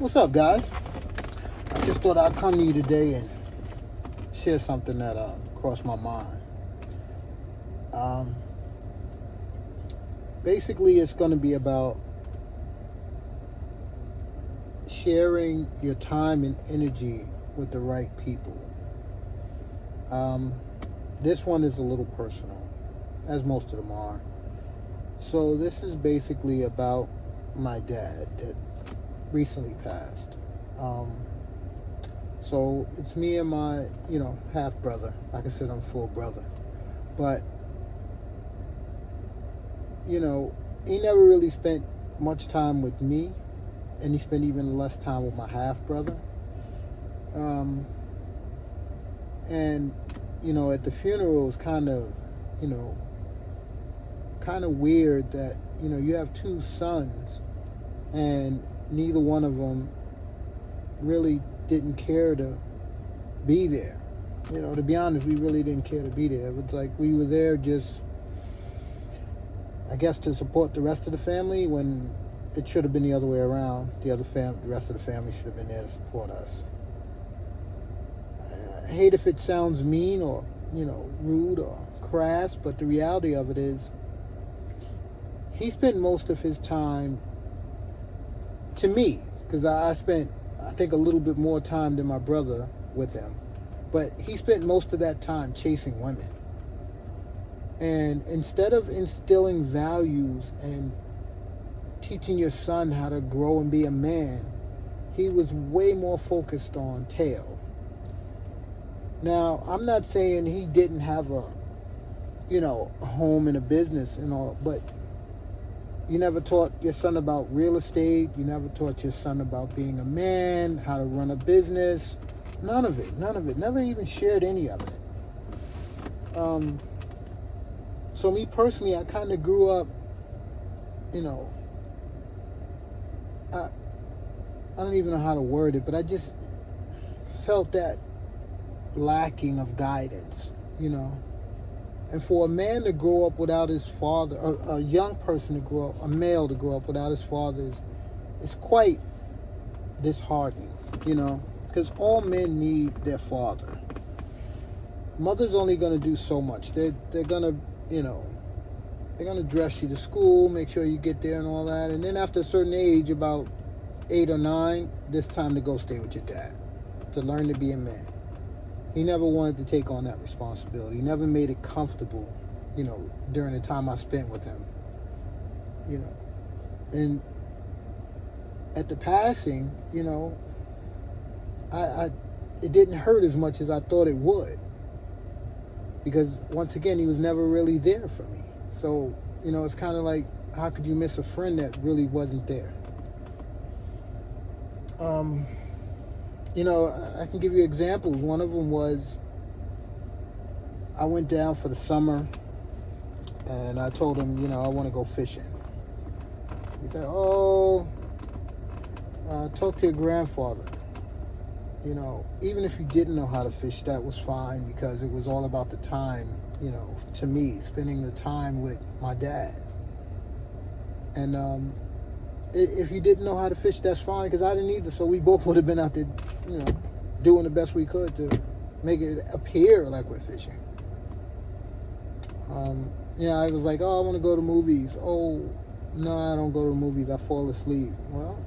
What's up, guys? I just thought I'd come to you today and share something that crossed my mind. Um, Basically, it's going to be about sharing your time and energy with the right people. This one is a little personal, as most of them are. So this is basically about my dad that recently passed. So it's me and my, half brother. Like I said, I'm full brother. But, he never really spent much time with me, and he spent even less time with my half brother. And, at the funeral, it was kind of weird that, you have two sons, and neither one of them really didn't care to be there. To be honest, we really didn't care to be there. It was like we were there just, I guess, to support the rest of the family when it should have been the other way around. The rest of the family should have been there to support us. I hate if it sounds mean or, rude or crass, but the reality of it is he spent most of his time, to me, because I spent, I think, a little bit more time than my brother with him, but he spent most of that time chasing women. And instead of instilling values and teaching your son how to grow and be a man, he was way more focused on tail. Now, I'm not saying he didn't have a home and a business and all, but you never taught your son about real estate. You never taught your son about being a man, how to run a business. None of it. Never even shared any of it. So me personally, I kind of grew up, I don't even know how to word it, but I just felt that lacking of guidance, And for a man to grow up without his father, or a young person to grow up, a male to grow up without his father is quite disheartening, because all men need their father. Mother's only going to do so much. They're going to, they're going to dress you to school, make sure you get there and all that. And then after a certain age, about 8 or 9, it's time to go stay with your dad, to learn to be a man. He never wanted to take on that responsibility. He never made it comfortable, during the time I spent with him. And at the passing, it didn't hurt as much as I thought it would. Because once again, he was never really there for me. So, it's kind of like, how could you miss a friend that really wasn't there? I can give you examples. One of them was, I went down for the summer and I told him, I want to go fishing. He said, talk to your grandfather. Even if you didn't know how to fish, that was fine, because it was all about the time, to me, spending the time with my dad. And if you didn't know how to fish, that's fine, because I didn't either. So we both would have been out there, doing the best we could to make it appear like we're fishing. I was like, I want to go to movies. Oh, no, I don't go to movies. I fall asleep. Well,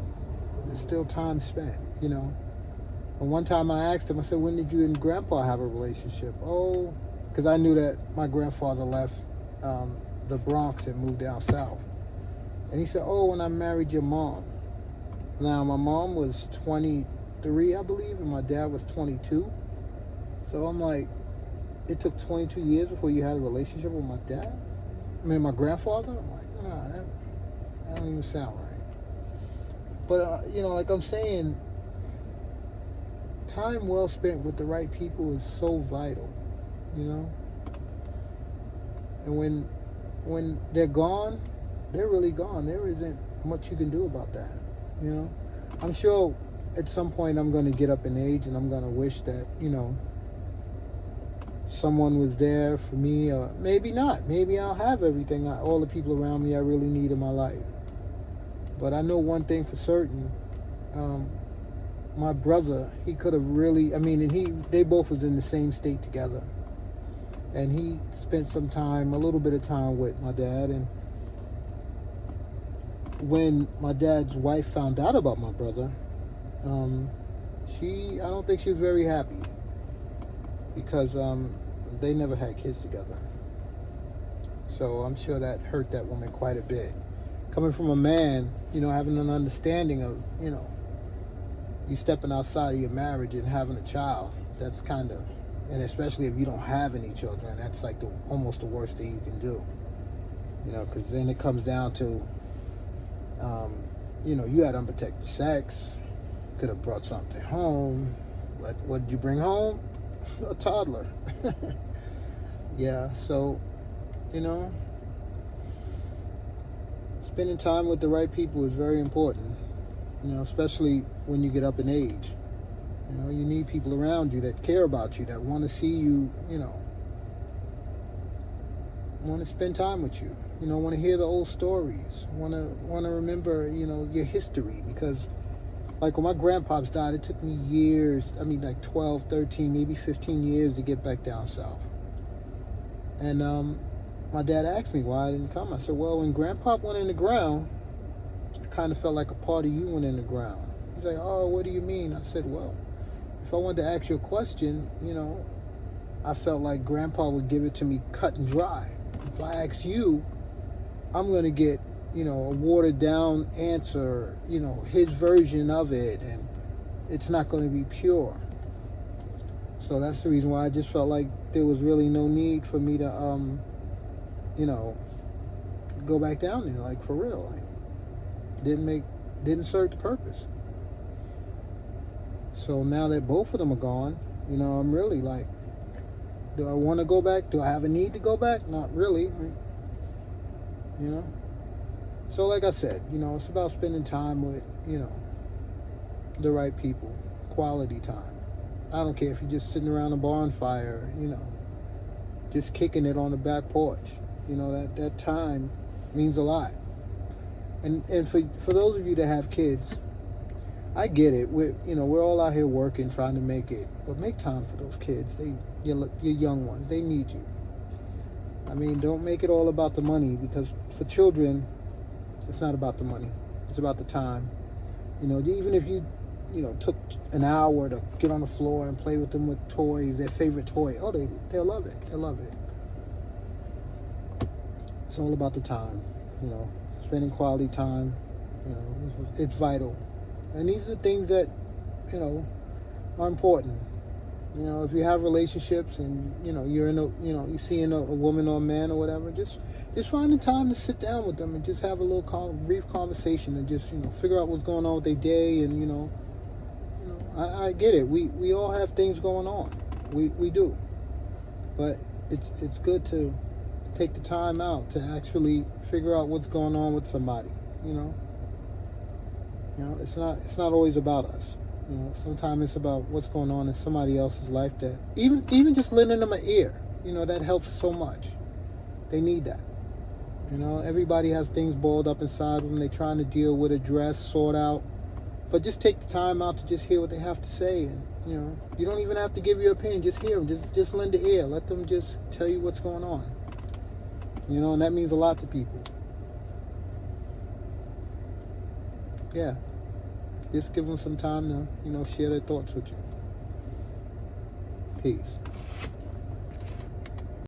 there's still time spent, And one time I asked him, I said, when did you and Grandpa have a relationship? Oh, because I knew that my grandfather left the Bronx and moved down south. And he said, when I married your mom. Now, my mom was 23, I believe, and my dad was 22. So I'm like, it took 22 years before you had a relationship with my dad? My grandfather? I'm like, nah, that don't even sound right. But, like I'm saying, time well spent with the right people is so vital, And when they're gone, they're really gone. There isn't much you can do about that, I'm sure at some point I'm going to get up in age and I'm going to wish that, someone was there for me, or maybe not. Maybe I'll have everything, all the people around me I really need in my life. But I know one thing for certain, my brother, he could have really, I mean, and they both was in the same state together. And he spent some time, a little bit of time with my dad. And when my dad's wife found out about my brother, I don't think she was very happy because they never had kids together. So I'm sure that hurt that woman quite a bit. Coming from a man, having an understanding of, you stepping outside of your marriage and having a child, that's kind of, and especially if you don't have any children, that's like almost the worst thing you can do. Because then it comes down to, you had unprotected sex, could have brought something home. What did you bring home? A toddler. Yeah, so, spending time with the right people is very important, especially when you get up in age. You need people around you that care about you, that want to see you, want to spend time with you, want to hear the old stories, want to remember, your history. Because like when my grandpops died, it took me years, like 12, 13, maybe 15 years to get back down south. And my dad asked me why I didn't come. I said, well, when Grandpop went in the ground, I kind of felt like a part of you went in the ground. He's like, oh, what do you mean? I said, well, if I wanted to ask you a question, I felt like Grandpa would give it to me cut and dry. If I ask you, I'm going to get, a watered down answer, his version of it, and it's not going to be pure. So that's the reason why I just felt like there was really no need for me to, go back down there, like for real. Like, didn't serve the purpose. So now that both of them are gone, I'm really like, do I want to go back? Do I have a need to go back? Not really. So like I said, it's about spending time with, the right people, quality time. I don't care if you're just sitting around a bonfire, just kicking it on the back porch. That time means a lot. And for those of you that have kids, I get it. We're all out here working, trying to make it, but make time for those kids. Your young ones, they need you. Don't make it all about the money, because for children, it's not about the money. It's about the time. Even if you took an hour to get on the floor and play with them with toys, their favorite toy, they'll love it. They'll love it. It's all about the time, spending quality time, it's vital. And these are things that, are important. If you have relationships and, you're in you're seeing a woman or a man or whatever, just find the time to sit down with them and just have a little brief conversation and just, figure out what's going on with their day. And, I get it. We all have things going on. We do. But it's good to take the time out to actually figure out what's going on with somebody, it's not always about us. Sometimes it's about what's going on in somebody else's life, that even just lending them an ear, that helps so much. They need that. Everybody has things boiled up inside them they're trying to deal with, address, sort out. But just take the time out to just hear what they have to say. And, you don't even have to give your opinion. Just hear them. Just lend an ear. Let them just tell you what's going on. And that means a lot to people. Yeah. Just give them some time to, share their thoughts with you. Peace.